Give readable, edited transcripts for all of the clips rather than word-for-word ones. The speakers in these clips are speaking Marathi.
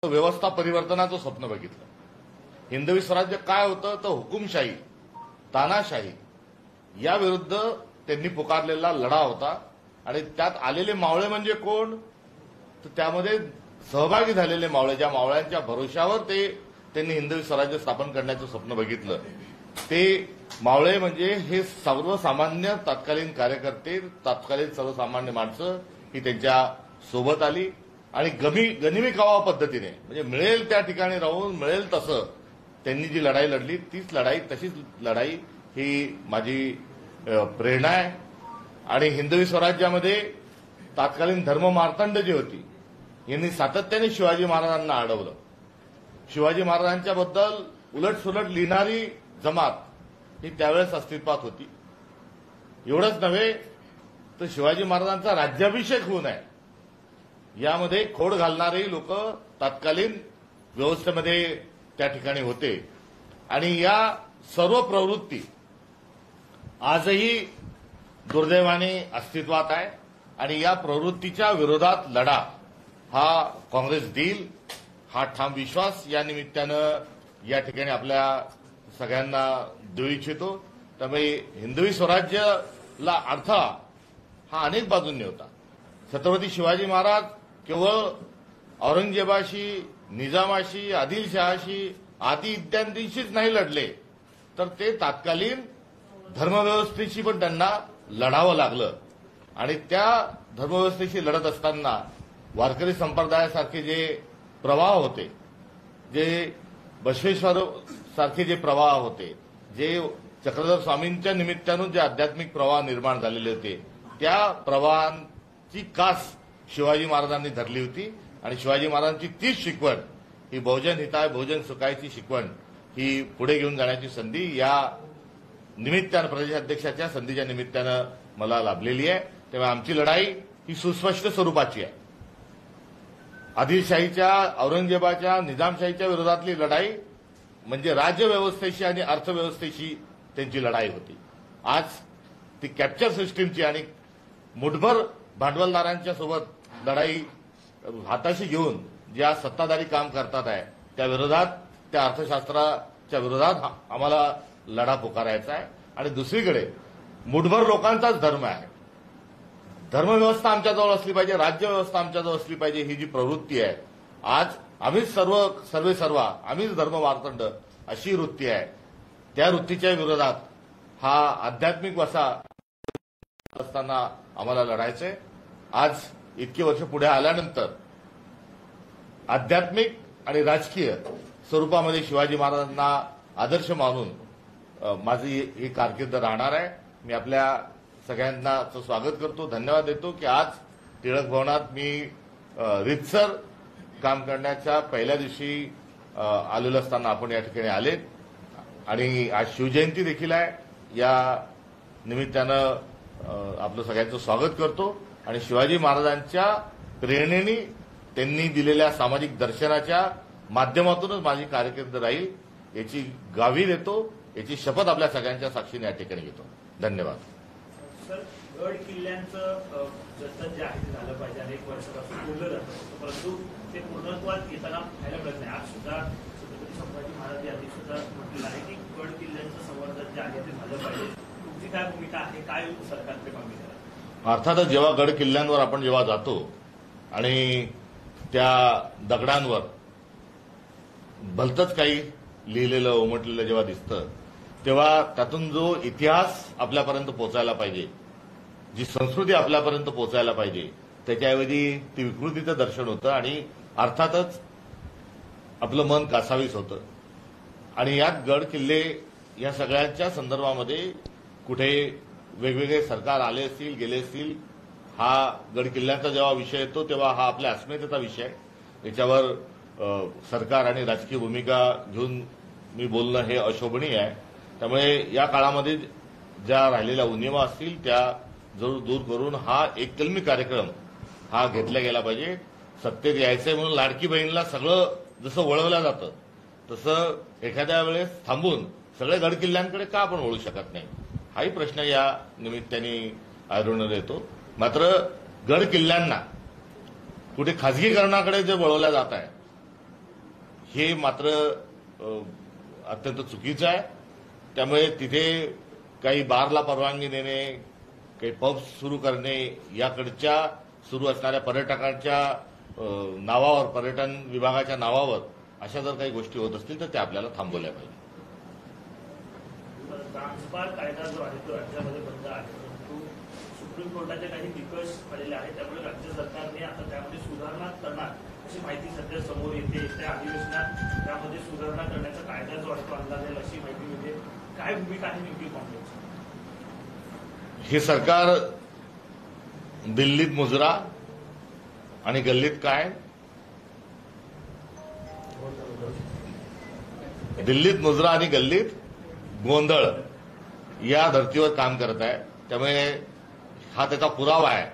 व्यवस्था परिवर्तनाचं स्वप्न बघितलं। हिंदवी स्वराज्य काय होतं तर हुकुमशाही, तानाशाही याविरुद्ध त्यांनी पुकारलेला लढा होता आणि त्यात आलेले मावळे म्हणजे कोण तर त्यामध्ये सहभागी झालेले मावळे, ज्या मावळ्यांच्या भरोशावर त्यांनी हिंदवी स्वराज्य स्थापन करण्याचं स्वप्न बघितलं, ते मावळे म्हणजे हे सर्वसामान्य तत्कालीन कार्यकर्ते, तत्कालीन सर्वसामान्य माणसं ही त्यांच्या सोबत आली आणि गनिमी कावा पद्धतीने म्हणजे मिळेल त्या ठिकाणी राहून मिळेल तसं त्यांनी जी लढाई लढली तीच लढाई, तशीच लढाई ही माझी प्रेरणा आहे। आणि हिंदवी स्वराज्यामध्ये तत्कालीन धर्ममार्तंड जी होती यांनी सातत्याने शिवाजी महाराजांना अडवलं। शिवाजी महाराजांच्या बद्दल उलटसुलट लिहिणारी जमात ही त्यावेळेस अस्तित्वात होती। एवढंच नव्हे तर शिवाजी महाराजांचा राज्याभिषेक होऊ नये यामध्ये खोड घालणारे लोक तत्कालीन व्यवस्थेमध्ये त्या ठिकाणी होते आणि या सर्व प्रवृत्ती आजही दुर्दैवाने अस्तित्वात आहे आणि या प्रवृत्तीच्या विरोधात लढा हा काँग्रेस देईल हा ठाम विश्वास या निमित्तानं या ठिकाणी आपल्या सगळ्यांना देऊ इच्छितो। त्यामुळे हिंदवी स्वराज्याला अडथळा हा अनेक बाजूंनी होता। छत्रपती शिवाजी महाराज केवळ औरंगजेबाशी, निजामाशी, आदिलशहाशी आदी इत्यादींशीच नाही लढले तर ते तत्कालीन धर्मव्यवस्थेशी पण त्यांना लढावं लागलं आणि त्या धर्मव्यवस्थेशी लढत असताना वारकरी संप्रदायासारखे जे प्रवाह होते, जे बसवेश्वर सारखे जे प्रवाह होते, जे चक्रधर स्वामींच्या निमित्तानं जे आध्यात्मिक प्रवाह निर्माण झालेले होते, त्या प्रवाहांची कास शिवाजी महाराजांनी धरली होती आणि शिवाजी महाराजांची तीच शिकवण ही बहुजन हिताय बहुजन सुखायची शिकवण ही पुढे घेऊन जाण्याची संधी या निमित्तानं, प्रदेशाध्यक्षाच्या संधीच्या निमित्तानं मला लाभलेली आहे। तेव्हा आमची लढाई ही सुस्पष्ट स्वरूपाची आहे। आदिलशाहीच्या, औरंगजेबाच्या, निजामशाहीच्या विरोधातली लढाई म्हणजे राज्यव्यवस्थेशी आणि अर्थव्यवस्थेशी त्यांची लढाई होती। आज ती कॅप्चर सिस्टीमची आणि मुठभर भांडवलदारांच्या सोबत लढाई हाताशी घेऊन ज्या सत्ताधारी काम करतात आहे त्या विरोधात, त्या अर्थशास्त्राच्या विरोधात आम्हाला लढा पुकारायचा आहे। आणि दुसरीकडे मुठभर लोकांचाच धर्म आहे, धर्मव्यवस्था आमच्याजवळ असली पाहिजे, राज्यव्यवस्था आमच्याजवळ असली पाहिजे ही जी प्रवृत्ती आहे, आज आम्हीच सर्व आम्हीच धर्ममार्तंड अशी वृत्ती आहे, त्या वृत्तीच्या विरोधात हा आध्यात्मिक वसा असताना आम्हाला लढायचंय। आज इतकी वर्ष पुढे आल्यानंतर आध्यात्मिक आणि राजकीय स्वरूपामध्ये शिवाजी महाराजांना आदर्श मानून माझी ही कारकीर्द राहणार आहे। मी आपल्या सगळ्यांना स्वागत करतो, धन्यवाद देतो की आज टिळक भवनात मी रीतसर काम करण्याच्या पहिल्या दिवशी आलेलो असताना आपण या ठिकाणी आलेत आणि आज शिवजयंती देखील आहे। या निमित्तानं आपलं सगळ्यांचं स्वागत करतो आणि शिवाजी महाराजांच्या प्रेरणेने त्यांनी दिलेल्या सामाजिक दर्शनाच्या माध्यमातूनच माझी कारकीर्द राहील याची ग्वाही देतो, याची शपथ आपल्या सगळ्यांच्या साक्षीने या ठिकाणी घेतो। धन्यवाद। सर, गड किल्ल्यांचं जतन जे आहे ते झालं पाहिजे, अनेक वर्षापासून बोललं जातं, परंतु ते पूर्णत्वात येताना पाहायला मिळत नाही। आज सुद्धा छत्रपती संभाजी महाराज यांनी सुद्धा म्हटलेलं आहे की गड किल्ल्यांचं संवर्धन जे आहे ते झालं पाहिजे। तुमची काय भूमिका आहे, काय सरकारचे भूमिका आहे? अर्थातच जेव्हा गड किल्ल्यांवर आपण जेव्हा जातो आणि त्या दगडांवर भलतंच काही लिहिलेलं उमटलेलं जेव्हा दिसतं तेव्हा त्यातून जो इतिहास आपल्यापर्यंत पोहोचायला पाहिजे, जी संस्कृती आपल्यापर्यंत पोहोचायला पाहिजे, त्याच्याऐवजी ती विकृतीचं दर्शन होतं आणि अर्थातच आपलं मन कासावीस होतं। आणि यात गड किल्ले या सगळ्यांच्या संदर्भामध्ये कुठे वेगवेगळे सरकार आले असतील, गेले असतील, हा गड किल्ल्याचा जेव्हा विषय येतो तेव्हा हा आपल्या अस्मितेचा विषय आहे। याच्यावर सरकार आणि राजकीय भूमिका घेऊन मी बोलणं हे अशोभनीय आहे। त्यामुळे या काळामध्ये ज्या राहिलेल्या उणिवा असतील त्या जरूर दूर करून हा एककलमी कार्यक्रम हा घेतला गेला पाहिजे। सत्तेत यायचंय म्हणून लाडकी बहीणला सगळं जसं वळवलं जातं तसं एखाद्या वेळेस थांबून सगळे गड किल्ल्यांकडे का आपण वळू शकत नाही हाही प्रश्न या निमित्ताने ऐरोण्यात येतो। मात्र गड किल्ल्यांना कुठे खासगीकरणाकडे जे वळवल्या जात आहे हे मात्र अत्यंत चुकीचं आहे. त्यामुळे तिथे काही बारला परवानगी देणे, काही पब्स सुरू करणे, याकडच्या सुरू असणाऱ्या पर्यटकांच्या नावावर, पर्यटन विभागाच्या नावावर अशा जर काही गोष्टी होत असतील तर त्या आपल्याला थांबवल्या पाहिजे. डान्सबार कायदा जो आहे तो राज्यामध्ये बंद आहे, परंतु सुप्रीम कोर्टाचे काही निकष आलेले आहेत, त्यामुळे राज्य सरकारने आता त्यामध्ये सुधारणा करणार अशी माहिती सध्या समोर येते. त्या अधिवेशनात त्यामध्ये सुधारणा करण्याचा कायदा जो आहे तो आणला जाईल अशी माहिती मिळते. काय भूमिका आहे नेमकी काँग्रेसची? हे सरकार दिल्लीत मुजरा आणि गल्लीत काय, दिल्लीत मुजरा आणि गल्लीत गोंधळ या धर्तीवर काम करत आहे. त्यामुळे हा त्याचा पुरावा आहे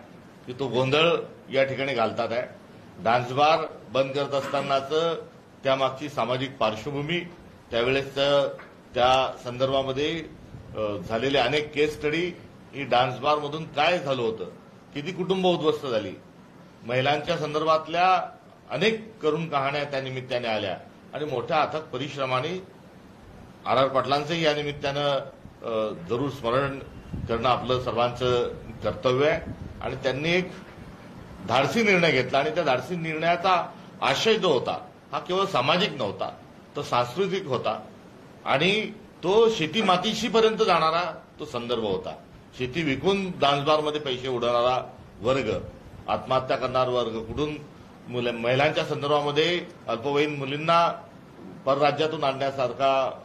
की तो गोंधळ या ठिकाणी घालतात आहे. डान्स बार बंद करत असतानाच त्यामागची सामाजिक पार्श्वभूमी, त्यावेळेस त्या संदर्भामध्ये झालेले अनेक केस स्टडी, ही डान्स बारमधून काय झालं होतं, किती कुटुंब उद्ध्वस्त झाली, महिलांच्या संदर्भातल्या अनेक करुण कहाण्या त्या निमित्ताने आल्या आणि मोठ्या अथक परिश्रमाने आर आर पाटलांचंही या निमित्तानं जरूर स्मरण करणं आपलं सर्वांचं कर्तव्य आहे. आणि त्यांनी एक धाडसी निर्णय घेतला आणि त्या धाडसी निर्णयाचा आशय जो होता हा केवळ सामाजिक नव्हता, तो सांस्कृतिक होता आणि तो शेती मातीशीपर्यंत जाणारा तो संदर्भ होता. शेती विकून डान्सबारमध्ये पैसे उडवणारा वर्ग, आत्महत्या करणारा वर्ग, कुठून महिलांच्या संदर्भामध्ये अल्पवयीन मुलींना परराज्यातून आणण्यासारखा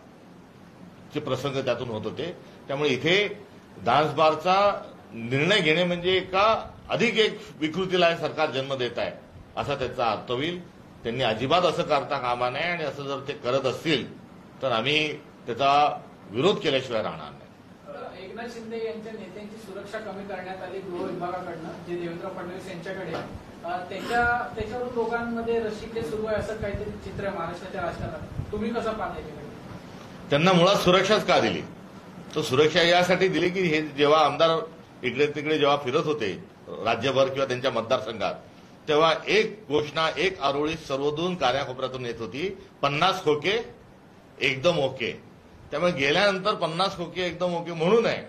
चे प्रसंग त्यातून होत होते. त्यामुळे इथे डान्स बारचा निर्णय घेणे म्हणजे एका अधिक एक विकृतीला सरकार जन्म देत आहे असा त्याचा अर्थ होईल. त्यांनी अजिबात असं करता कामा नये आणि असं जर ते करत असतील तर आम्ही त्याचा विरोध केल्याशिवाय राहणार नाही. एकनाथ शिंदे यांच्या नेत्यांची सुरक्षा कमी करण्यात आली गृह विभागाकडनं, जे देवेंद्र फडणवीस यांच्याकडे, त्याच्यावर दोघांमध्ये रस्सीखेच सुरू आहे असं काहीतरी चित्र आहे महाराष्ट्राच्या राजकारणात. तुम्ही कसं पाहता? त्यांना मुळात सुरक्षाच का दिली? तो सुरक्षा यासाठी दिली की हे जेव्हा आमदार इकडे तिकडे जेव्हा फिरत होते राज्यभर किंवा त्यांच्या मतदारसंघात, तेव्हा एक घोषणा, एक आरोळी सर्वदून कार्याकोपऱ्यातून येत होती, 50 खोके एकदम ओके. त्यामुळे गेल्यानंतर 50 खोके एकदम ओके म्हणू नये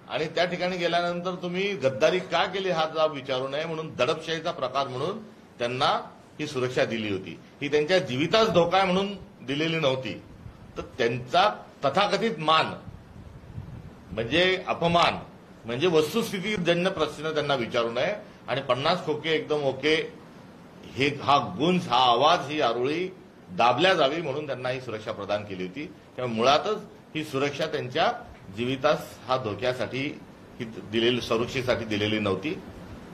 आणि त्या ठिकाणी गेल्यानंतर तुम्ही गद्दारी का केली हा जबाब विचारू नये म्हणून दडपशाहीचा प्रकार म्हणून त्यांना ही सुरक्षा दिली होती. ही त्यांच्या जीवितास धोका आहे म्हणून दिलेली नव्हती. तर त्यांचा तथाकथित मान म्हणजे अपमान, म्हणजे वस्तुस्थितीजन्य प्रश्न त्यांना विचारू नये आणि 50 खोके एकदम ओके हे हा गुंज, हा आवाज, ही आरोळी दाबल्या जावी म्हणून त्यांना ही सुरक्षा प्रदान केली होती. त्यामुळे मुळातच ही सुरक्षा त्यांच्या जीवितास हा धोक्यासाठी ही दिलेली, सुरक्षेसाठी दिलेली नव्हती.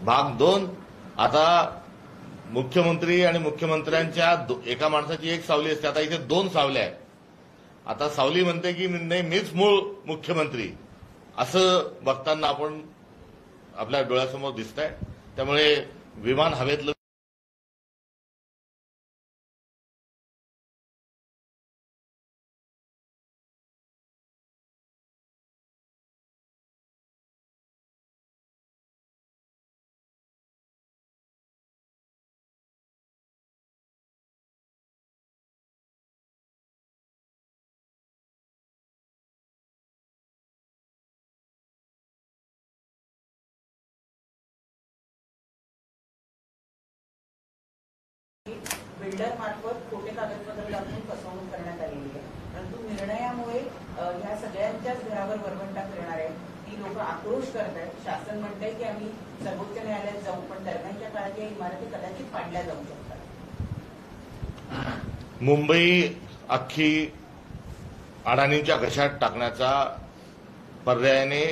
भाग 2, आता मुख्यमंत्री आणि मुख्यमंत्र्यांच्या एका माणसाची एक सावली असते, आता इथे 2 सावल्या आहेत. आता सावली म्हणते की नाही मीच मूळ मुख्यमंत्री, असं बघताना आपण आपल्या डोळ्यासमोर दिसतंय. त्यामुळे विमान हवेतलं बिल्डर मार्फत खोटे कागदपत्र दाखवून फसवणूक करण्यात आलेली आहे. परंतु निर्णयामुळे ह्या सगळ्यांच्याच घरावर वरवंटा फिरणार आहे. ती लोक आक्रोश करत आहेत. शासन म्हणतंय की आम्ही सर्वोच्च न्यायालयात जाऊ, पण दरम्यानच्या काळात या इमारती कदाचित पाडल्या जाऊ शकतात. मुंबई अख्खी अडाणींच्या घशात टाकण्याचा, पर्यायाने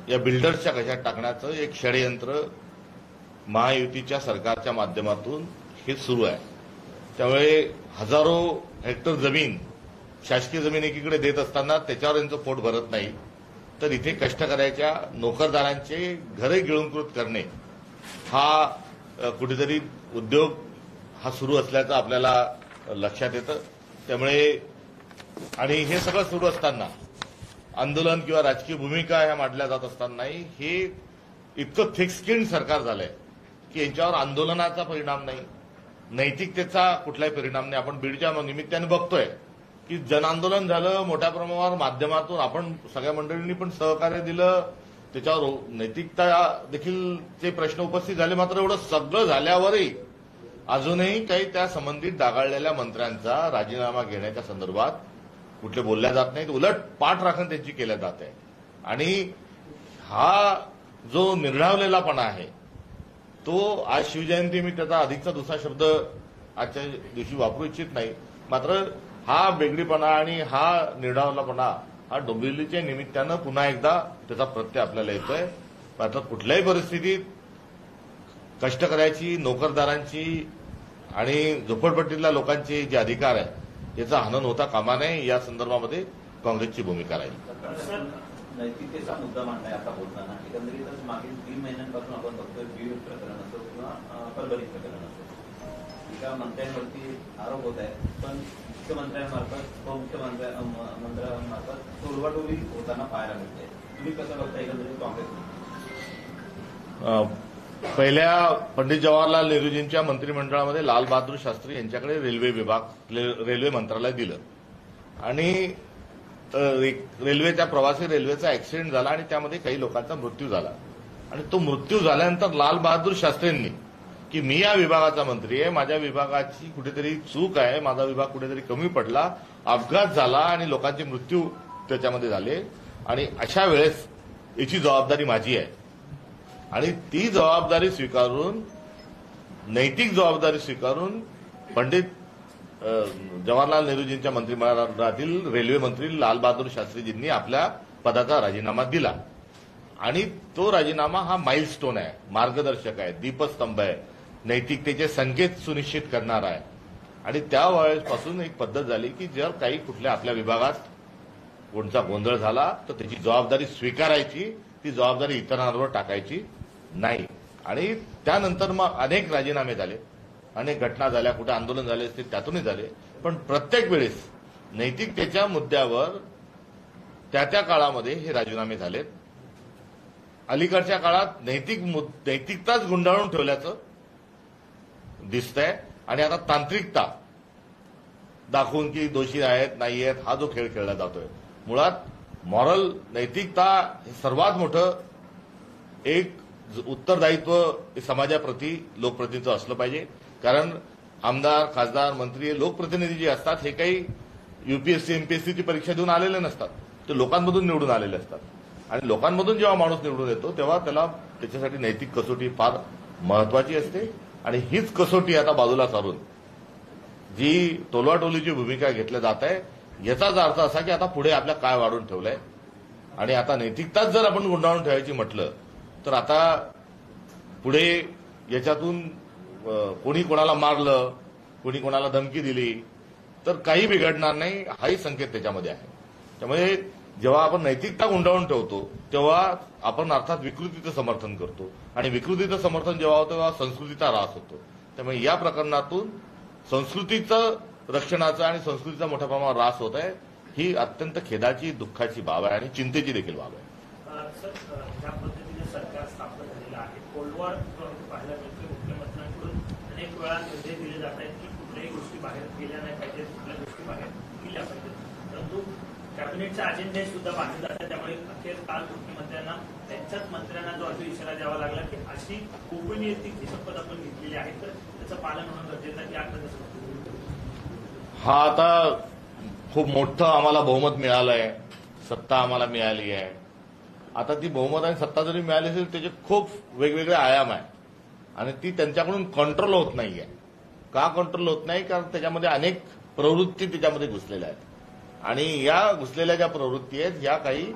या बिल्डर्सच्या घशात टाकण्याचं एक षडयंत्र महायुतीच्या सरकारच्या माध्यमातून हे सुरू आहे. त्यामुळे हजारो हेक्टर जमीन, शासकीय जमीन एकीकडे देत असताना त्याच्यावर यांचं पोट भरत नाही, तर इथे कष्टकऱ्याच्या नोकरदारांचे घरे गिळंकृत करणे हा कुठेतरी उद्योग हा सुरू असल्याचं आपल्याला लक्षात येतं. त्यामुळे आणि हे सगळं सुरू असताना आंदोलन किंवा राजकीय भूमिका ह्या मांडल्या जात असतानाही हे इतकं थिक स्किन सरकार झालंय की यांच्यावर आंदोलनाचा परिणाम नाही, नैतिकतेचा कुठलाही परिणाम नाही. आपण बीडच्या निमित्ताने बघतोय की जनआंदोलन झालं मोठ्या प्रमाणावर, माध्यमातून आपण सगळ्या मंडळींनी पण सहकार्य दिलं, त्याच्यावर नैतिकता देखील चे प्रश्न उपस्थित झाले. मात्र एवढं सगळं झाल्यावरही अजूनही काही त्या संबंधित डागाळलेल्या मंत्र्यांचा राजीनामा घेण्याच्या संदर्भात कुठले बोलल्या जात नाहीत, उलट पाठराखण त्यांची केल्या जात आहे. आणि हा जो निर्ढावलेलापणा आहे तो आज शिवजयंती, मी त्याचा अधिकचा दुसरा शब्द आजच्या दिवशी वापरू इच्छित नाही, मात्र हा वेगळीपणा आणि हा निर्ढावलेपणा हा डोंबिवलीच्या निमित्तानं पुन्हा एकदा त्याचा प्रत्यय आपल्याला येतोय. मात्र कुठल्याही परिस्थितीत कष्टकऱ्याची, नोकरदारांची आणि झोपडपट्टीतल्या लोकांचे जे अधिकार आहे याचा हनन होता कामा नये, या संदर्भामध्ये काँग्रेसची भूमिका राहील. नैतिकतेचा मुद्दा मांडलाय आता बोलताना. एकंदरीतच मागील 3 महिन्यांपासून आपण बघतोय बीड प्रकरण असो किंवा परभणी प्रकरण असो, एका मंत्र्यांवरती आरोप होत आहे, पण मुख्यमंत्र्यांमार्फत मंत्र्यांमार्फत टोलवाटोली होताना पाहायला मिळते. तुम्ही कसं बघता एकंदरीत काँग्रेसमध्ये? पहिल्या पंडित जवाहरलाल नेहरूजींच्या मंत्रिमंडळामध्ये लालबहादूर शास्त्री यांच्याकडे रेल्वे मंत्रालय दिलं आणि रेल्वेच्या प्रवासी रेल्वेचा ऍक्सिडेंट झाला आणि त्यामध्ये काही लोकांचा मृत्यू झाला. आणि तो मृत्यू झाल्यानंतर लालबहादूर शास्त्रींनी की मी या विभागाचा मंत्री आहे, माझ्या विभागाची कुठेतरी चूक आहे, माझा विभाग कुठेतरी कमी पडला, अपघात झाला आणि लोकांचे मृत्यू त्याच्यामध्ये झाले आणि अशा वेळेस याची जबाबदारी माझी आहे. आणि ती जबाबदारी स्वीकारून, नैतिक जबाबदारी स्वीकारून पंडित जवाहरलाल नेहरूजींच्या मंत्रिमंडळातील रेल्वे मंत्री लालबहादूर शास्त्रीजींनी आपल्या पदाचा राजीनामा दिला. आणि तो राजीनामा हा माइलस्टोन आहे, मार्गदर्शक आहे, दीपस्तंभ आहे, नैतिकतेचे संकेत सुनिश्चित करणार आहे. आणि त्या वेळेपासून एक पद्धत झाली की जर काही कुठल्या आपल्या विभागात कोणता गोंधळ झाला तर त्याची जबाबदारी स्वीकारायची, ती जबाबदारी इतरांवर टाकायची नाही. आणि त्यानंतर मग अनेक राजीनामे झाले, अनेक घटना झाल्या, कुठे आंदोलन झाले असते त्यातूनही झाले, पण प्रत्येक वेळेस नैतिकतेच्या मुद्द्यावर त्या त्या काळामध्ये हे राजीनामे झालेत. अलीकडच्या काळात नैतिकताच गुंडाळून ठेवल्याचं दिसतंय आणि आता तांत्रिकता दाखवून की दोषी आहेत नाही आहेत हा जो खेळ खेळला जातोय. मुळात मॉरल नैतिकता हे सर्वात मोठं एक उत्तरदायित्व समाजाप्रती लोकप्रतिनिधीचं असलं पाहिजे. कारण आमदार, खासदार, मंत्री हे लोकप्रतिनिधी जे असतात हे काही युपीएससी, एमपीएससीची परीक्षा देऊन आलेले नसतात, ते लोकांमधून निवडून आलेले असतात. आणि लोकांमधून जेव्हा माणूस निवडून येतो तेव्हा त्याला त्याच्यासाठी नैतिक कसोटी फार महत्वाची असते. आणि हीच कसोटी आता बाजूला सारून जी टोलवाटोलीची भूमिका घेतली जात आहे याचाच अर्थ असा की आता पुढे आपल्या काय वाढून ठेवलंय. आणि आता नैतिकताच जर आपण गुंडाळून ठेवायची म्हटलं तर आता पुढे याच्यातून कोणी कोणाला मारलं, कोणी कोणाला धमकी दिली तर काही बिघडणार नाही, हाही संकेत त्याच्यामध्ये आहे. त्यामुळे जेव्हा आपण नैतिकता गुंडाळून ठेवतो तेव्हा आपण अर्थात विकृतीचं समर्थन करतो आणि विकृतीचं समर्थन जेव्हा होतं तेव्हा संस्कृतीचा ऱ्हास होतो. त्यामुळे या प्रकरणातून संस्कृतीचं रक्षणाचं आणि संस्कृतीचा मोठ्या प्रमाणावर ऱ्हास होत आहे, ही अत्यंत खेदाची, दुःखाची बाब आहे आणि चिंतेची देखील बाब आहे. सर, ज्या पद्धतीने सरकार स्थापन झालेलं आहे, कोल्डवॉर पाहायला मिळतं, मुख्यमंत्र्यांकडून अनेक वेळा निर्देश दिले जात आहेत की कुठल्याही गोष्टी बाहेर गेल्या नाही पाहिजेत, कुठल्या गोष्टी बाहेर गेल्या पाहिजेत, परंतु कॅबिनेटच्या अजेंडे सुद्धा बांधले जातात. त्यामुळे अखेर काल मुख्यमंत्र्यांना त्यांच्याच मंत्र्यांना जो असा इशारा द्यावा लागला की अशी गोपनीयतेची शपथ आपण घेतलेली आहे तर त्याचं पालन होणं गरजेचं आहे. आता कसं हा आता खूप मोठं आम्हाला बहुमत मिळालंय, सत्ता आम्हाला मिळाली आहे. आता ती बहुमत आणि सत्ता जरी मिळाली असेल त्याचे खूप वेगवेगळे आयाम आहे आणि ती त्यांच्याकडून कंट्रोल होत नाहीये. का कंट्रोल होत नाही? कारण त्याच्यामध्ये अनेक प्रवृत्ती त्याच्यामध्ये घुसलेल्या आहेत आणि या घुसलेल्या ज्या प्रवृत्ती आहेत या काही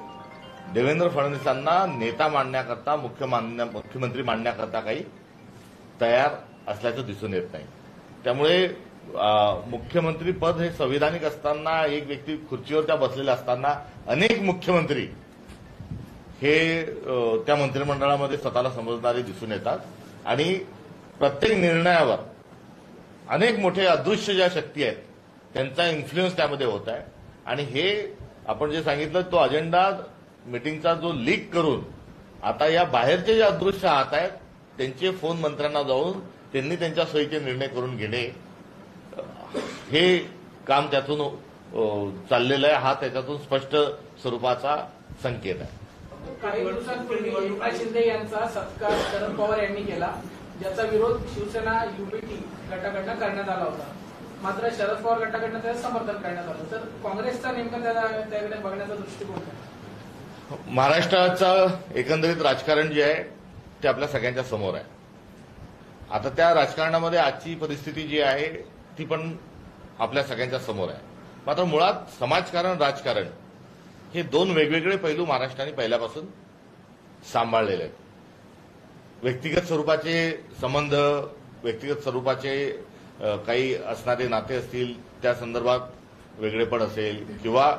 देवेंद्र फडणवीसांना नेता मांडण्याकरता, मुख्यमंत्री मांडण्याकरता काही तयार असल्याचं दिसून येत नाही. त्यामुळे मुख्यमंत्री पद हे संविधानिक असताना, एक व्यक्ती खुर्चीवर त्या बसलेल्या असताना अनेक मुख्यमंत्री हे त्या मंत्रिमंडळामध्ये स्वतःला समजणारे दिसून येतात आणि प्रत्येक निर्णयावर अनेक मोठे अदृश्य ज्या शक्ती आहेत त्यांचा इन्फ्लुएन्स त्यामध्ये होत आहे. आणि हे आपण जे सांगितलं तो अजेंडा मीटिंगचा जो लीक करून आता या बाहेरचे जे अदृश्य हात आहेत त्यांचे फोन मंत्र्यांना जाऊन त्यांनी त्यांच्या सोयीचे निर्णय करून घेणे हे काम त्यातून चाललेलं आहे. हा त्याच्यातून स्पष्ट स्वरूपाचा संकेत आहे. काही दिवसांपूर्वी एकनाथ शिंदे यांचा सत्कार शरद पवार यांनी केला, ज्याचा विरोध शिवसेना युबीटी गटाकडनं करण्यात आला होता. मात्र शरद पवार गटाकडनं त्याचं समर्थन करण्यात आलं. तर काँग्रेसचा नेमका त्याकडे बघण्याचा दृष्टिकोन आहे. महाराष्ट्राचं एकंदरीत राजकारण जे आहे ते आपल्या सगळ्यांच्या समोर आहे. आता त्या राजकारणामध्ये आजची परिस्थिती जी आहे ती पण आपल्या सगळ्यांच्या समोर आहे. मात्र मुळात समाजकारण राजकारण हे दोन वेगवेगळे पैलू महाराष्ट्राने पहिल्यापासून सांभाळलेले आहेत. व्यक्तिगत स्वरूपाचे संबंध, व्यक्तिगत स्वरूपाचे काही असणारे नाते असतील, त्या संदर्भात वेगळेपण असेल, किंवा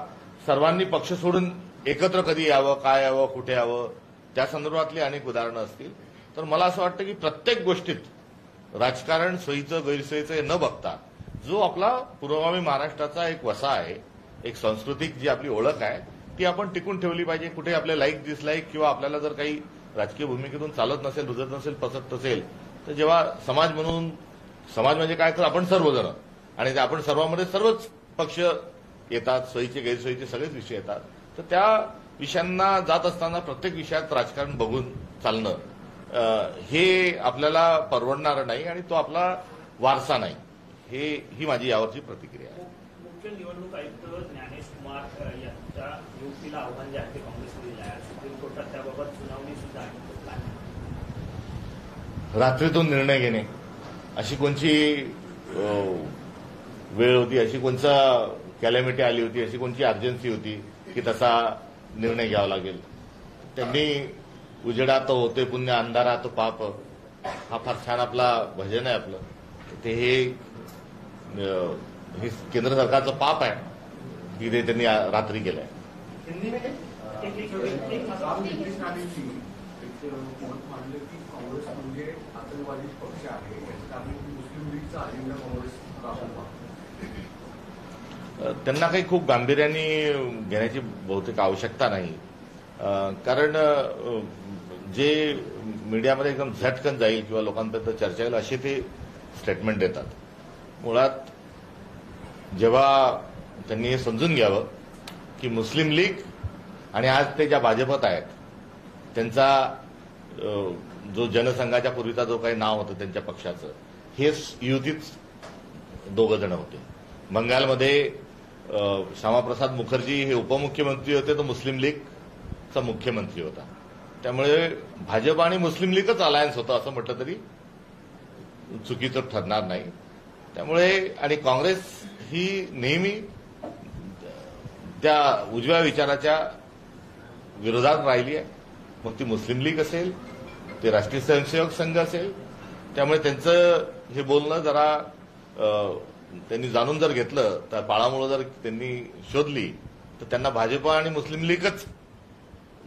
सर्वांनी पक्ष सोडून एकत्र कधी यावं, काय यावं, कुठे यावं, त्या संदर्भातली अनेक उदाहरणं असतील. तर मला असं वाटतं की प्रत्येक गोष्टीत राजकारण सोयीचं गैरसोयीचं न बघता जो आपला पुरोगामी महाराष्ट्राचा एक वसा आहे, एक सांस्कृतिक जी आपली ओळख आहे, ती आपण टिकून ठेवली पाहिजे. कुठे आपले लाईक डिसलाईक किंवा आपल्याला जर काही राजकीय भूमिकेतून चालत नसेल, रुजत नसेल, पसत नसेल, तर जेव्हा समाज म्हणून, समाज म्हणजे काय, तर आपण सर्वजण, आणि आपण सर्वांमध्ये सर्वच पक्ष येतात, सोयीचे गैरसोयीचे सगळेच विषय येतात. तर त्या विषयांना जात असताना प्रत्येक विषयात राजकारण बघून चालणं हे आपल्याला परवडणारं नाही आणि तो आपला वारसा नाही. ही माझी यावरची प्रतिक्रिया आहे. मुख्य निवडणूक आयुक्त ज्ञानेश कुमार यांच्या नियुक्तीला आव्हान जे आहे ते काँग्रेसने दिलं आहे. सुप्रीम कोर्टात त्याबाबत सुनावणी सुद्धा आहे. रात्रीतून निर्णय घेणे अशी कोणची वेळ होती, अशी कोणचा कॅलॅमिटी आली होती, अशी कोणची अर्जन्सी होती की तसा निर्णय घ्यावा लागेल. त्यांनी उजेडात होते पुण्य, अंधारात पाप, हा फार छान आपला भजन आहे आपलं. ते हे केंद्र सरकारचं पाप आहे की ते त्यांनी रात्री केलंय. काँग्रेस म्हणजे आतंकवादी पक्ष आहे, मुस्लिम लीगचा अजेंडा काँग्रेस राबवतो. त्यांना काही खूप गांभीर्याने घेण्याची बहुतेक आवश्यकता नाही. कारण जे मीडियामध्ये एकदम झटकन जाईल किंवा लोकांपर्यंत चर्चा येईल असे ते स्टेटमेंट देतात. मुळात जेव्हा त्यांनी हे समजून घ्यावं की मुस्लिम लीग आणि आज ते ज्या भाजपत आहेत त्यांचा जो जनसंघाच्या पूर्वीचा जो काही नाव होतं त्यांच्या पक्षाचं, हे युतीच दोघं जण होते. बंगालमध्ये श्यामाप्रसाद मुखर्जी हे उपमुख्यमंत्री होते, तो मुस्लिम लीगचा मुख्यमंत्री होता. त्यामुळे भाजप आणि मुस्लिम लीगच अलायन्स होतं असं म्हटलं तरी चुकीचं ठरणार नाही. त्यामुळे आणि काँग्रेस ही नेहमी त्या उजव्या विचाराच्या विरोधात राहिली आहे. मग ती मुस्लिम लीग असेल, ते राष्ट्रीय स्वयंसेवक संघ असेल. त्यामुळे त्यांचं हे बोलणं जरा त्यांनी जाणून जर घेतलं, तर पाळामुळं जर त्यांनी शोधली, तर त्यांना भाजप आणि मुस्लिम लीगच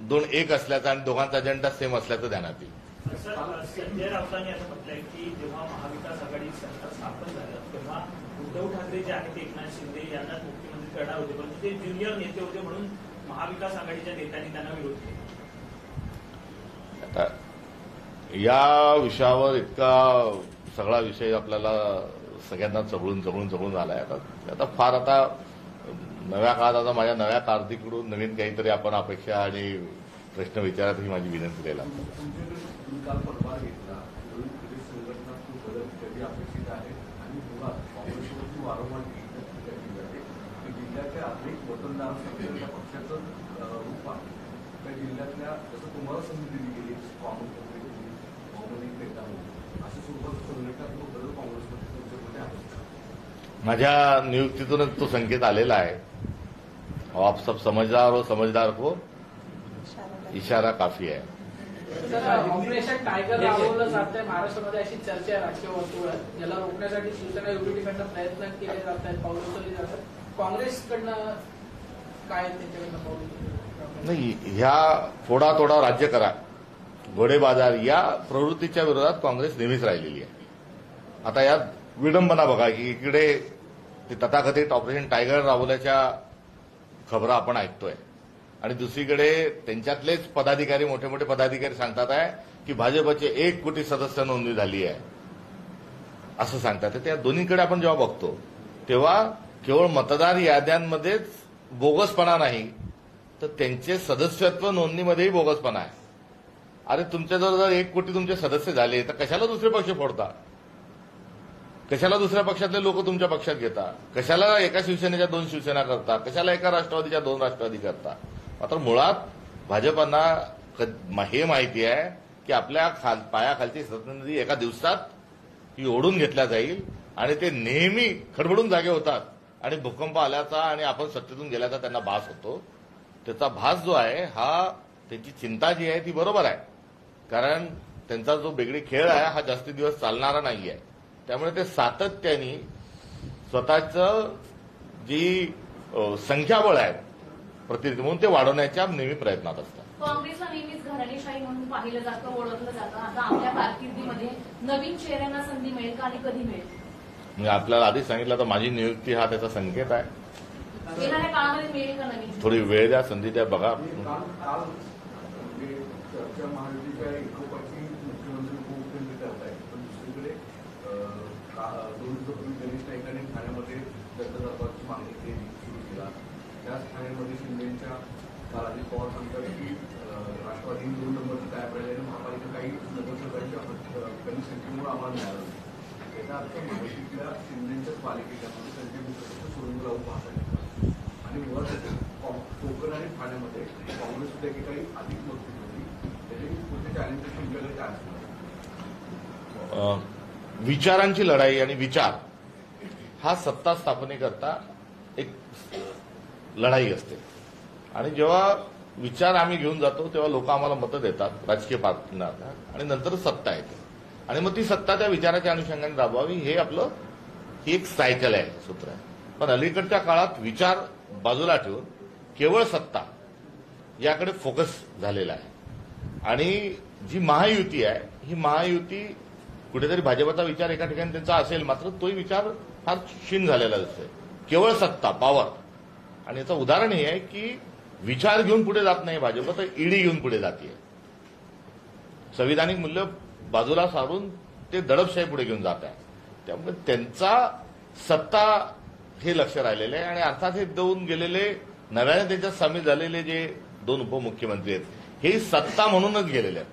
दोन एक असल्याचं आणि दोघांचा अजेंडा सेम असल्याचं ध्यानात येईल. संजय राऊतांनी असं म्हटलंय की जेव्हा महाविकास आघाडी सरकार स्थापन झालं तेव्हा उद्धव ठाकरे जे आहेत एकनाथ शिंदे यांनाच मुख्यमंत्री करणार होते, परंतु ते ज्युनियर नेते होते म्हणून महाविकास आघाडीच्या नेत्यांनी त्यांना विरोध केला. आता या विषयावर इतका सगळा विषय आपल्याला सगळ्यांना चघळून आलाय. आता फार आता नव्या काळात आता माझ्या नव्या कारकीर्दीकडून नवीन काहीतरी आपण अपेक्षा आणि प्रश्न विचारात ही माझी विनंती राहील. काल पदभार घेतला, संघटनात्मक बदल कधी अपेक्षित आहे आणि मुळात काँग्रेसवरती वारंवार जिल्ह्यातल्या अनेक वतनदारांच्या पक्षाचं रूप आहे. त्या जिल्ह्यातल्या जसं तुम्हाला संधी दिली गेली अशा स्वरूपात संघटनात्मक बदल काँग्रेसमध्ये तुमच्यामध्ये आहे. माझ्या नियुक्तीतूनच तो संकेत आलेला आहे. आप सब समझदार हो, समझदार को इशारा काफी आहे. ऑपरेशन टायगर राबवलं जात आहे महाराष्ट्रामध्ये अशी चर्चा आहे राजकीय वर्तुळात. याला रोखण्यासाठी शिवसेना युबीटीकडनं प्रयत्न केले जात आहेत, पावलं उचलली जातात. काँग्रेसकडनं काय त्यांच्याकडनं पावलं नाही, ह्या फोडातोडा राज्य करा, घोडेबाजार या प्रवृत्तीच्या विरोधात काँग्रेस नेहमीच राहिलेली आहे. आता यात विडंबना बघा की इकडे ते तथाकथित ऑपरेशन टायगर राबवल्याच्या खबरा आपण ऐकतोय आणि दुसरीकडे त्यांच्यातलेच पदाधिकारी, मोठे मोठे पदाधिकारी सांगतात आहे की भाजपचे 1 कोटी सदस्य नोंदणी झाली आहे. असं सांगतात. तर त्या दोन्हीकडे आपण जेव्हा बघतो तेव्हा केवळ मतदार याद्यांमध्येच बोगसपणा नाही, तर त्यांचे सदस्यत्व नोंदणीमध्येही बोगसपणा आहे. अरे तुमच्याजवळ जर 1 कोटी तुमचे सदस्य झाले तर कशाला दुसरे पक्ष फोडता? कशाला दुसऱ्या पक्षातले लोक तुमच्या पक्षात घेता? कशाला एका शिवसेनेच्या 2 शिवसेना करता? कशाला एका राष्ट्रवादीच्या 2 राष्ट्रवादी करता? मात्र मुळात भाजपांना हे माहिती आहे की आपल्या पायाखालची सत्ता एका दिवसात ही ओढून घेतल्या जाईल आणि ते नेहमी खडबडून जागे होतात आणि भूकंप आल्याचा आणि आपण सत्तेतून गेल्याचा त्यांना भास होतो. त्याचा भास जो आहे हा त्यांची चिंता जी आहे ती बरोबर आहे, कारण त्यांचा जो बेगडी खेळ आहे हा जास्ती दिवस चालणारा नाहीये. त्यामुळे ते सातत्याने स्वतःचं जी संख्याबळ आहे प्रतिनिधी म्हणून ते वाढवण्याच्या नेहमी प्रयत्नात असतात. काँग्रेसला नेहमीच घराणेशाही म्हणून पाहिलं जातं, ओळखलं जातं. आता आपल्या कारकिर्दीमध्ये नवीन चेहऱ्यांना संधी मिळेल का आणि कधी मिळेल? मी आपल्याला आधी सांगितलं तर माझी नियुक्ती हा त्याचा संकेत आहे. येणाऱ्या काळामध्ये मिळेल का नवीन? थोडी वेळ द्या, संधी द्या, बघा. काल म्हणजे चर्चा महायुतीच्या एकोपाची मुख्यमंत्री उपमुख्यमंत्री करतायत, पण दुसरीकडे 2 दिवसापूर्वी गणेश नाईकांनी ठाण्यामध्ये जनता मागणी केली सुरू केला. त्याच ठाण्यामध्ये शिंदेच्या काल अजित पवार सांगतात की राष्ट्रवादी 2 नंबरचं काय पाहिजे आणि महापालिका काही नगरसेवकांच्या कमी संख्येमुळे आम्हाला मिळालं. याचा अर्थ महायुतीतल्या शिंदेच्याच पालिकेच्या संजय मुखर्जी सोडून लावून पाहताय आणि मुळात कोकण आणि ठाण्यामध्ये काँग्रेस सुद्धा काही अधिक मजबूत होती. त्याचे पुढचे चॅलेंजेस तुमच्याकडे काय असणार? विचारांची लढाई आणि विचार हा सत्ता स्थापनेकरता एक लढाई असते आणि जेव्हा विचार आम्ही घेऊन जातो तेव्हा लोक आम्हाला मतं देतात राजकीय पार्टींना आणि नंतर सत्ता येते आणि मग ती सत्ता त्या विचाराच्या अनुषंगाने राबवावी ही एक सायकल आहे, सूत्र आहे. पण अलीकडच्या काळात विचार बाजूला ठेवून केवळ सत्ता याकडे फोकस झालेला आहे आणि जी महायुती आहे ही महायुती कुठेतरी भाजपचा विचार एका ठिकाणी त्यांचा असेल मात्र तोही विचार फार क्षीण झालेला दिसतोय. केवळ सत्ता, पॉवर. आणि याचं उदाहरण हे आहे की विचार घेऊन पुढे जात नाही भाजप, तर ईडी घेऊन पुढे जाते. संविधानिक मूल्य बाजूला सारून ते दडपशाही पुढे घेऊन जात आहे. त्यामुळे त्यांचा सत्ता हे लक्ष राहिलेलं आहे आणि अर्थात हे देऊन गेलेले नव्याने त्यांच्यात सामील झालेले जे 2 उपमुख्यमंत्री आहेत हे सत्ता म्हणूनच गेलेले आहेत.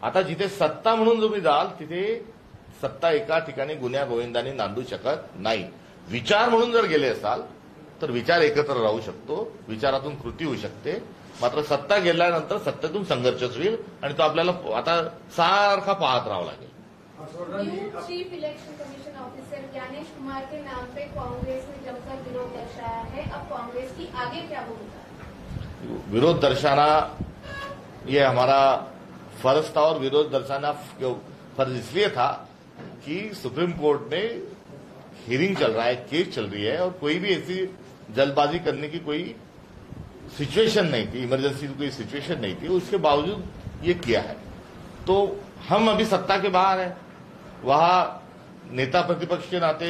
आता जिथे सत्ता म्हणून तुम्ही जाल तिथे सत्ता एका ठिकाणी गुन्ह्या गोविंदांनी नांदू शकत नाही. विचार म्हणून जर गेले असाल तर विचार एकत्र राहू शकतो, विचारातून कृती होऊ शकते. मात्र सत्ता गेल्यानंतर सत्तेतून संघर्षच होईल आणि तो आपल्याला आता सारखा पाहत राहावा लागेल. Chief election commission officer Gyanesh Kumar के नाम पे कांग्रेस ने जमकर विरोध दर्शाया है. अब कांग्रेस की आगे क्या भूमिका? विरोध दर्शाना ये हमारा फर्ज था और विरोध दर्शाना फर्ज इसलिए था कि सुप्रीम कोर्ट में हियरिंग चल रहा है, केस चल रही है और कोई भी ऐसी जल्दबाजी करने की कोई सिचुएशन नहीं थी, इमरजेंसी की कोई सिचुएशन नहीं थी. उसके बावजूद ये किया है. तो हम अभी सत्ता के बाहर हैं. वहां नेता प्रतिपक्ष के नाते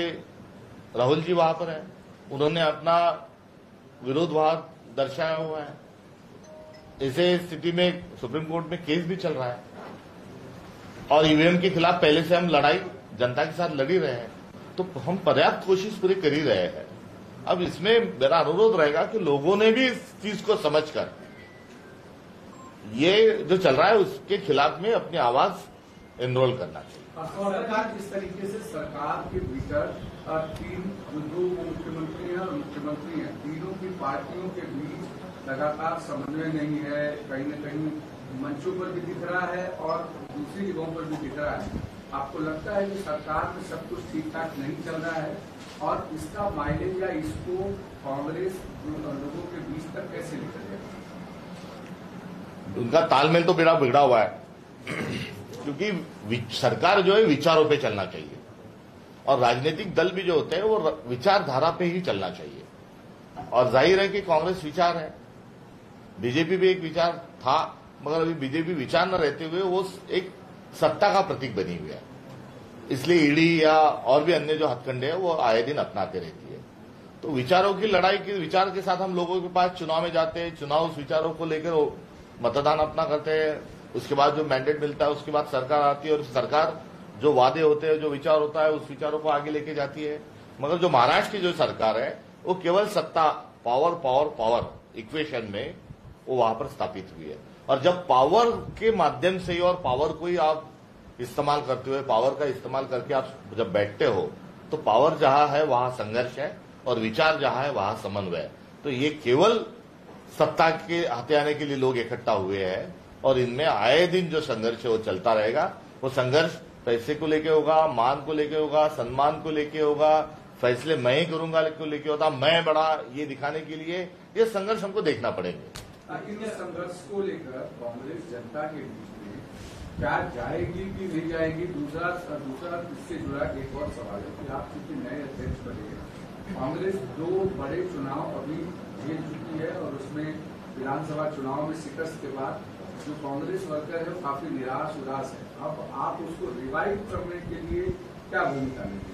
राहुल जी वहां पर है, उन्होंने अपना विरोध वहां दर्शाया हुआ है. ऐसे स्थिति में सुप्रीम कोर्ट में केस भी चल रहा है और ईवीएम के खिलाफ पहले से हम लड़ाई जनता के साथ लड़ ही रहे हैं. तो हम पर्याप्त कोशिश पूरी कर ही रहे हैं. अब इसमें मेरा अनुरोध रहेगा कि लोगों ने भी इस चीज को समझकर ये जो चल रहा है उसके खिलाफ में अपनी आवाज एनरोल करना चाहिए. सरकार जिस तरीके से सरकार के भीतर 3 जो मुख्यमंत्री हैं और मुख्यमंत्री हैं, तीनों की पार्टियों के बीच लगातार समन्वय नहीं है, कहीं न कहीं मंचों पर भी दिख रहा है और दूसरी जगहों पर भी दिख रहा है. आपको लगता है कि सरकार में सब कुछ ठीक ठाक नहीं चल रहा है और इसका माइलेज या इसको कांग्रेस लोगों के बीच तक कैसे लेकर जाएगा? उनका तालमेल तो बेड़ा बिगड़ा हुआ है क्योंकि सरकार जो है विचारों पे चलना चाहिए और राजनीतिक दल भी जो होते हैं वो विचारधारा पे ही चलना चाहिए. और जाहिर है कि कांग्रेस विचार है, बीजेपी भी एक विचार था, मगर अभी बीजेपी विचार न रहते हुए वो एक सत्ता का प्रतीक बनी हुई है. इसलिए ईडी या और भी अन्य जो हथकंडे हैं वो आए दिन अपनाते रहती है. तो विचारों की लड़ाई के विचार के साथ हम लोगों के पास चुनाव में जाते हैं, चुनाव उस विचारों को लेकर मतदान अपना करते हैं, उसके बाद जो मैंडेट मिलता है उसके बाद सरकार आती है और सरकार जो वादे होते हैं, जो विचार होता है, उस विचारों को आगे लेके जाती है। मगर जो महाराष्ट्र की जो सरकार है वो केवल सत्ता, पावर पावर पावर इक्वेशन में वो वहां पर स्थापित हुई है। और जब पावर के माध्यम से ही और पावर को ही आप इस्तेमाल करते हुए, पावर का इस्तेमाल करके आप जब बैठते हो, तो पावर जहां है वहां संघर्ष है और विचार जहां है वहां समन्वय है। तो ये केवल सत्ता के हथियाने के लिए लोग इकट्ठा हुए हैं और इनमें आए दिन जो संघर्ष है वो चलता रहेगा। वो संघर्ष पैसे को लेके होगा, मान को लेके होगा, सम्मान को लेके होगा, फैसले मैं ही करूंगा को लेके होता, मैं बड़ा, ये दिखाने के लिए ये संघर्ष हमको देखना पड़ेगा। लेकिन इस संघर्ष को लेकर कांग्रेस जनता के बीच में क्या जाएगी कि नहीं जाएगी? दूसरा इससे जुड़ा एक और सवाल है कि आप चूंकि नए अध्यक्ष बने, कांग्रेस 2 बड़े चुनाव अभी झेल चुकी है और उसमें विधानसभा चुनाव में शिकस्त के बाद जो कांग्रेस वर्कर है वो काफी निराश उदास है। अब आप उसको रिवाइव करने के लिए क्या भूमिका लेंगे?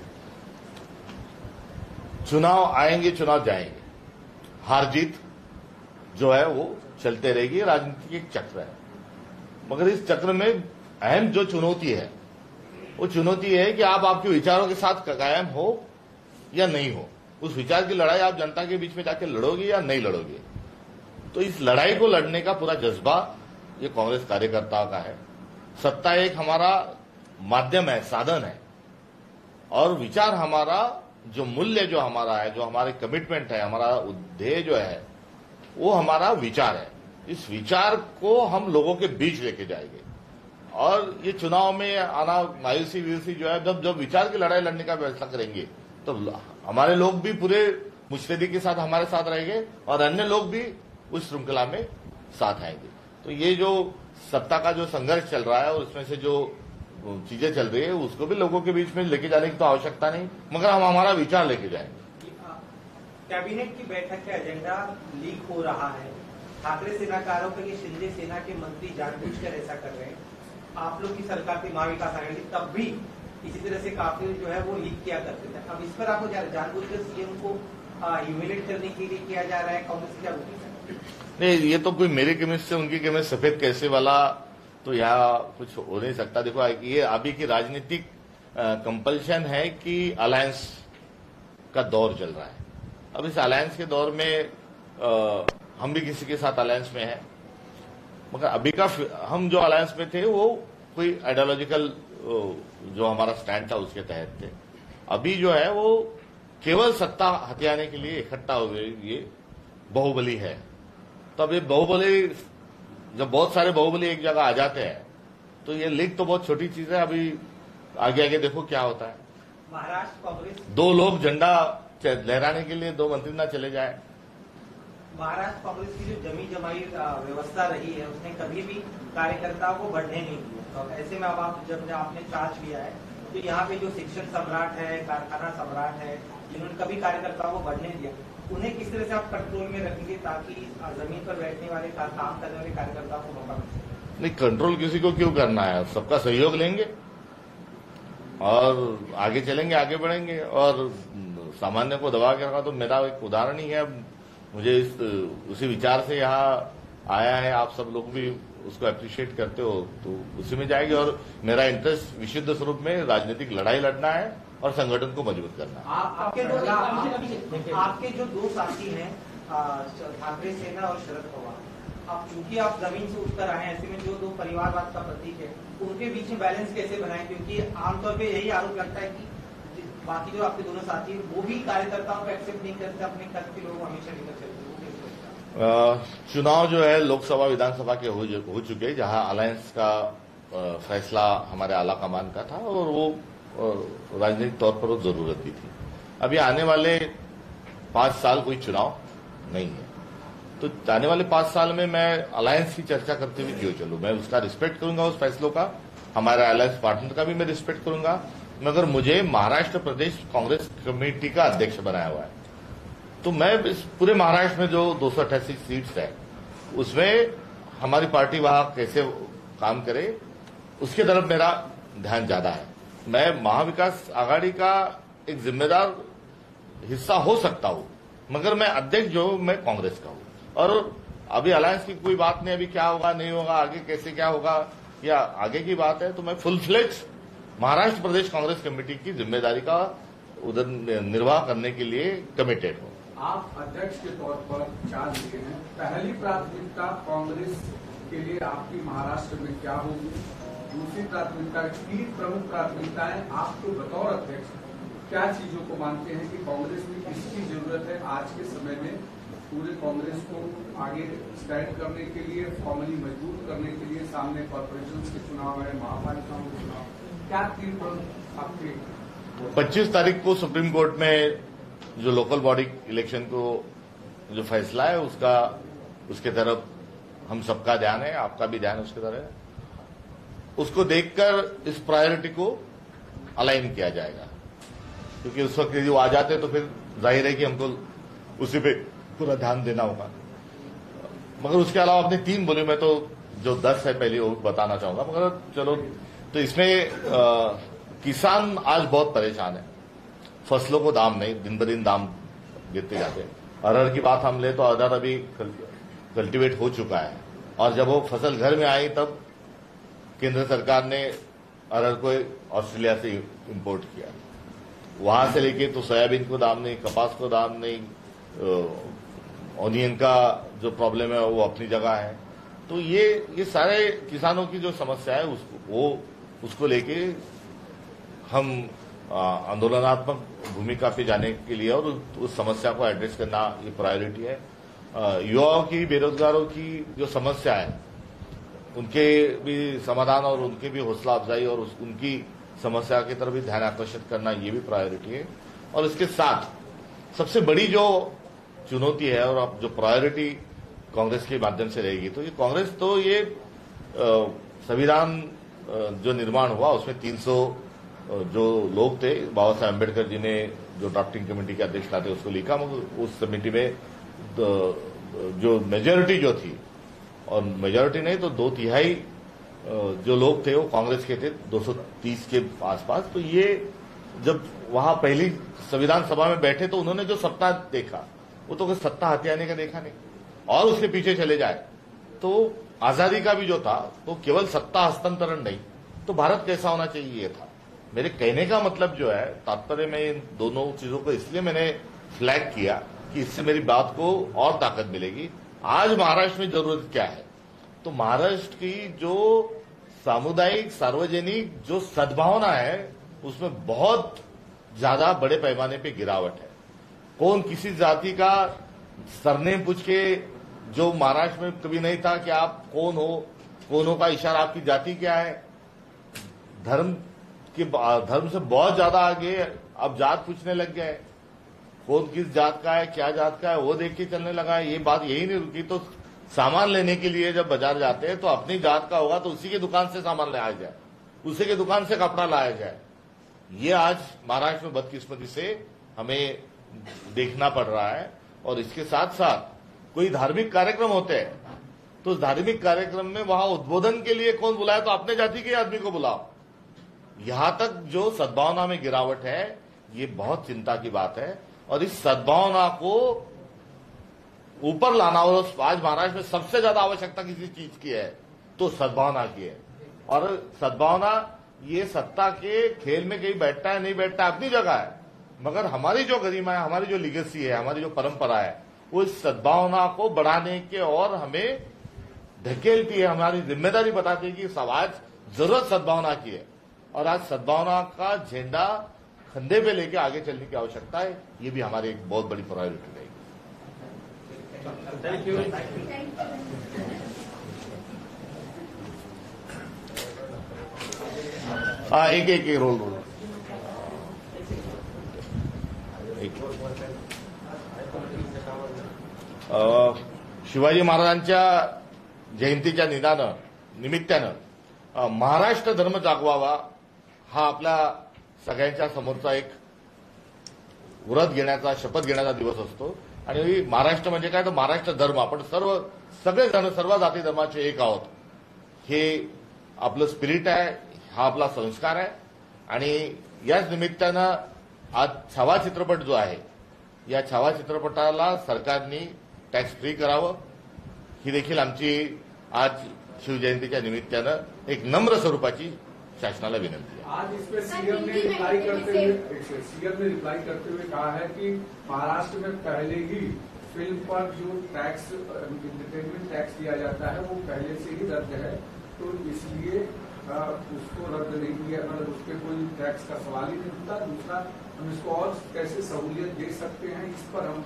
चुनाव आएंगे, चुनाव जाएंगे, हार जीत जो है वो चलते रहेगी, राजनीति एक चक्र है। मगर इस चक्र में अहम जो चुनौती है वो चुनौती है कि आप आपके विचारों के साथ कायम हो या नहीं हो। उस विचार की लड़ाई आप जनता के बीच में जाके लड़ोगे या नहीं लड़ोगे। तो इस लड़ाई को लड़ने का पूरा जज्बा ये कांग्रेस कार्यकर्ताओं का है। सत्ता एक हमारा माध्यम है, साधन है, और विचार हमारा जो मूल्य जो हमारा है, जो हमारे कमिटमेंट है, हमारा ध्येय जो है वो हमारा विचार है। इस विचार को हम लोगों के बीच लेके जाएंगे। और ये चुनाव में आना मायूसी व्यूसी जो है, जब विचार की लड़ाई लड़ने का व्यवस्था करेंगे तो हमारे लोग भी पूरे मुस्तैदी के साथ हमारे साथ रहेंगे और अन्य लोग भी उस श्रृंखला में साथ आएंगे। तो ये जो सत्ता का जो संघर्ष चल रहा है और उसमें से जो चीजें चल रही है उसको भी लोगों के बीच में लेके जाने की तो आवश्यकता नहीं, मगर हम हमारा विचार लेके जाएंगे। कैबिनेट की बैठक का एजेंडा लीक हो रहा है। ठाकरे सेना का आरोप है कि शिंदे सेना के मंत्री जानबूझकर ऐसा कर रहे हैं। आप लोग की सरकार थी महाविकास आघाड़ी, तब भी इसी तरह से काफी जो है वो लीक किया करते थे। अब इस पर आपको जानबूझकर सीएम को ह्यूमिलेट करने के लिए किया जा रहा है, कांग्रेस क्या बोलेगी? नहीं, ये तो कोई मेरी केमिस्ट से उनकी केमिस्ट सफेद कैसे वाला तो यहाँ कुछ हो नहीं सकता। देखो, ये अभी की राजनीतिक कंपल्शन है कि अलायंस का दौर चल रहा है। अब इस अलायंस के दौर में हम भी किसी के साथ अलायंस में हैं, मगर अभी का हम जो अलायंस में थे वो कोई आइडियोलॉजिकल जो हमारा स्टैंड था उसके तहत थे। अभी जो है वो केवल सत्ता हथियाने के लिए इकट्ठा हुए ये बाहुबली है। तो अब ये बाहुबली, जब बहुत सारे बाहुबली एक जगह आ जाते हैं तो ये लीग तो बहुत छोटी चीज है। अभी आगे आगे देखो क्या होता है। महाराष्ट्र कांग्रेस 2 लोग झंडा लहराने के लिए 2 मंत्री ना चले जाए। महाराष्ट्र कांग्रेस की जो जमी जमाई व्यवस्था रही है उसने कभी भी कार्यकर्ताओं को बढ़ने नहीं दिया। तो ऐसे में अब आप जब आपने चार्ज लिया है तो यहाँ पे जो शिक्षण सम्राट है, कारखाना सम्राट है, जिन्होंने कभी कार्यकर्ताओं को बढ़ने दिया, उन्हें किस तरह से आप कंट्रोल में रखेंगे ताकि जमीन पर बैठने वाले काम करने वाले कार्यकर्ताओं को मौका मिल सके? नहीं, कंट्रोल किसी को क्यों करना है, सबका सहयोग लेंगे और आगे चलेंगे, आगे बढ़ेंगे। और सामान्य को दबा के रखा तो मेरा एक उदाहरण ही है। मुझे उसी विचार से यहाँ आया है, आप सब लोग भी उसको अप्रिशिएट करते हो तो उसी में जाएगी। और मेरा इंटरेस्ट विशुद्ध स्वरूप में राजनीतिक लड़ाई लड़ना है और संगठन को मजबूत करना है। आपके जो 2 साथी हैं ठाकरे सेना और शरद पवार, अब चूंकि आप जमीन से उठकर आए हैं, ऐसे में जो 2 परिवारवाद का प्रतीक है उनके बीच में बैलेंस कैसे बनाएं? क्योंकि आमतौर पे यही आरोप लगता है कि बाकी जो आपके दोनों साथी हैं वो भी कार्यकर्ताओं को एक्सेप्ट नहीं करते, अपने कद के लोग हमेशा लेकर चलते। चुनाव जो है लोकसभा विधानसभा के हो चुके, जहां अलायंस का फैसला हमारे आला कमान का था और वो राजनीतिक तौर पर वो जरूरत भी थी। अभी आने वाले 5 साल कोई चुनाव नहीं है, तो आने वाले 5 साल में मैं अलायंस की चर्चा करते हुए क्यों चलूं? मैं उसका रिस्पेक्ट करूंगा, उस फैसलों का, हमारे अलायंस पार्टनर का भी मैं रिस्पेक्ट करूंगा। मगर मुझे महाराष्ट्र प्रदेश कांग्रेस कमेटी का अध्यक्ष बनाया हुआ है, तो मैं इस पूरे महाराष्ट्र में जो 288 सीट्स है उसमें हमारी पार्टी वहां कैसे काम करे उसके तरफ मेरा ध्यान ज्यादा है। मैं महाविकास आघाड़ी का एक जिम्मेदार हिस्सा हो सकता हूं, मगर मैं अध्यक्ष जो मैं कांग्रेस का हूं। और अभी अलायंस की कोई बात नहीं, अभी क्या होगा नहीं होगा, आगे कैसे क्या होगा या आगे की बात है, तो मैं फुल फ्लेज महाराष्ट्र प्रदेश कांग्रेस कमेटी की जिम्मेदारी का उधर निर्वाह करने के लिए कमिटेड हूं। आप अध्यक्ष के तौर पर चार्ज लिए हैं, पहली प्राथमिकता कांग्रेस के लिए आपकी महाराष्ट्र में क्या होगी? दूसरी प्राथमिकता, 3 प्रमुख प्राथमिकताएं आपको बतौर अध्यक्ष क्या चीजों को मानते हैं कि कांग्रेस में किसकी जरूरत है आज के समय में पूरे कांग्रेस को आगे स्टैंड करने के लिए, फॉर्मली मजबूत करने के लिए? सामने कॉर्पोरेशन के चुनाव है, महापालिकाओं के चुनाव, क्या 3 प्रमुख आपके? 25 तारीख को सुप्रीम कोर्ट में जो लोकल बॉडी इलेक्शन को जो फैसला है उसके तरफ हम सबका ध्यान है, आपका भी ध्यान उसकी तरफ है। उसको देखकर इस प्रायोरिटी को अलाइन किया जाएगा, क्योंकि उस वक्त यदि वो आ जाते तो फिर जाहिर है कि हमको उसी पे पूरा ध्यान देना होगा। मगर उसके अलावा अपने 3 बोले, मैं तो जो 10 है पहले वो बताना चाहूंगा। मगर चलो, तो इसमें किसान आज बहुत परेशान है। फसलों को दाम नहीं, दिन ब दिन दाम गिरते जाते हैं। अरहर की बात हम ले तो अरहर अभी कल्टीवेट हो चुका है, और जब वो फसल घर में आई तब केंद्र सरकार ने अरहर को ऑस्ट्रेलिया से इंपोर्ट किया। वहां से लेके तो सोयाबीन को दाम नहीं, कपास को दाम नहीं, ऑनियन का जो प्रॉब्लम है वो अपनी जगह है। तो ये सारे किसानों की जो समस्या है उसको लेके हम आंदोलनात्मक भूमिका पे जाने के लिए और उस समस्या को एड्रेस करना ये प्रायोरिटी है। युवाओं की, बेरोजगारों की जो समस्या है उनके भी समाधान और उनके भी हौसला अफजाई और उनकी समस्या की तरफ भी ध्यान आकर्षित करना ये भी प्रायोरिटी है। और इसके साथ सबसे बड़ी जो चुनौती है और अब जो प्रायोरिटी कांग्रेस के माध्यम से रहेगी, तो ये कांग्रेस तो ये संविधान जो निर्माण हुआ उसमें 300 जो लोग थे, बाबा साहेब अम्बेडकर जी ने जो ड्राफ्टिंग कमेटी के अध्यक्ष थे उसको लिखा, मगर उस कमेटी में जो मेजोरिटी जो थी, और मेजोरिटी नहीं तो 2/3 जो लोग थे वो कांग्रेस के थे, 230 के आसपास। तो ये जब वहां पहली संविधान सभा में बैठे तो उन्होंने जो सत्ता देखा वो तो सत्ता हथियाने का देखा नहीं, और उसके पीछे चले जाए तो आजादी का भी जो था तो केवल सत्ता हस्तांतरण नहीं, तो भारत कैसा होना चाहिए ये था। मेरे कहने का मतलब जो है, तात्पर्य में इन दोनों चीजों को इसलिए मैंने फ्लैग किया कि इससे मेरी बात को और ताकत मिलेगी। आज महाराष्ट्र में जरूरत क्या है, तो महाराष्ट्र की जो सामुदायिक सार्वजनिक जो सद्भावना है उसमें बहुत ज्यादा बड़े पैमाने पे गिरावट है। कौन किसी जाति का सरनेम पूछ के, जो महाराष्ट्र में कभी नहीं था कि आप कौन हो का इशारा आपकी जाति क्या है, धर्म से बहुत ज्यादा आगे अब जात पूछने लग गए, कौन किस जात का है, क्या जात का है वो देख के चलने लगा है। ये बात यही नहीं रुकी, तो सामान लेने के लिए जब बाजार जाते हैं तो अपनी जात का होगा तो उसी की दुकान से सामान लाया जाए, उसी की दुकान से कपड़ा लाया जाए। ये आज महाराष्ट्र में बदकिस्मती से हमें देखना पड़ रहा है। और इसके साथ साथ कोई धार्मिक कार्यक्रम होते हैं तो उस धार्मिक कार्यक्रम में वहां उद्बोधन के लिए कौन बुलाए, तो अपने जाति के आदमी को बुलाओ। यहां तक जो सद्भावना में गिरावट है ये बहुत चिंता की बात है, और इस सद्भावना को ऊपर लाना, और आज महाराष्ट्र में सबसे ज्यादा आवश्यकता किसी चीज की है तो सद्भावना की है। और सद्भावना ये सत्ता के खेल में कहीं बैठता है नहीं बैठता है अपनी जगह है, मगर हमारी जो गरिमा है, हमारी जो लीगेसी है, हमारी जो परंपरा है वो इस सद्भावना को बढ़ाने के और हमें ढकेलती है, हमारी जिम्मेदारी बताती है कि समाज जरूरत सद्भावना की है। और आज सद्भावना का झंडा कंधे पे लेके आगे चलने की आवश्यकता है, ये भी हमारी एक बहुत बड़ी प्रायोरिटी रहेगी। Thank you. हाँ, एक रोल शिवाजी महाराजांच्या जयंतीच्या निमित्तानं महाराष्ट्र धर्म जागवावा हा आपल्या सगळ्यांच्या समोरचा एक व्रत घेण्याचा, शपथ घेण्याचा दिवस असतो। आणि महाराष्ट्र म्हणजे काय, तर महाराष्ट्र धर्म, आपण सगळेजण सर्व जाती धर्माचे एक आहोत, हे आपलं स्पिरिट आहे, हा आपला संस्कार आहे। आणि याच निमित्तानं आज छावा चित्रपट जो आहे, या छावा चित्रपटाला सरकारने टॅक्स फ्री करावं, ही देखील आमची आज शिवजयंतीच्या निमित्तानं एक नम्र स्वरूपाची शासनाला विनंती आहे. आज इस पे सीएम ने रिप्लाई करते हुए कहा है कि महाराष्ट्र में पहले ही फिल्म पर जो टैक्स एंटरटेनमेंट टैक्स दिया जाता है वो पहले से ही रद्द है, तो इसलिए उसको रद्द नहीं किया, मतलब उस पर कोई टैक्स का सवाल ही नहीं उठता। दूसरा, हम इसको और कैसे सहूलियत दे सकते हैं, इस पर हम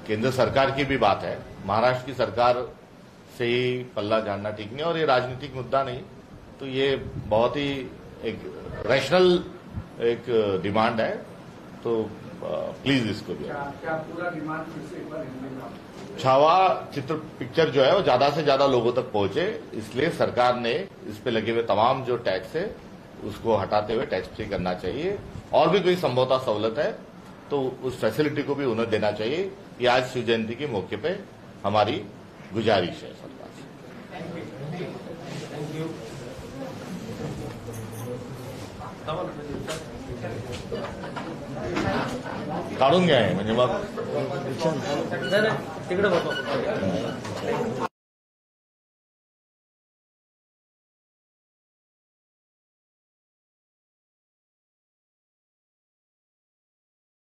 केंद्र सरकार की भी बात है, महाराष्ट्र की सरकार से ही पल्ला झाड़ना ठीक नहीं, और ये राजनीतिक मुद्दा नहीं, तो ये बहुत ही एक रैशनल एक डिमांड है, तो प्लीज इसको भी क्या पूरा डिमांड फिर से एक बार हिंदी में छावा चित्र पिक्चर जो है वो ज्यादा से ज्यादा लोगों तक पहुंचे, इसलिए सरकार ने इस पे लगे हुए तमाम जो टैक्स है उसको हटाते हुए टैक्स फ्री करना चाहिए, और भी कोई संभवतः सहूलत है तो उस फैसिलिटी को भी उन्हें देना चाहिए। ये आज शिव जयंती के मौके पे हमारी गुजारिश है सरकार से। काढून घ्या म्हणजे मग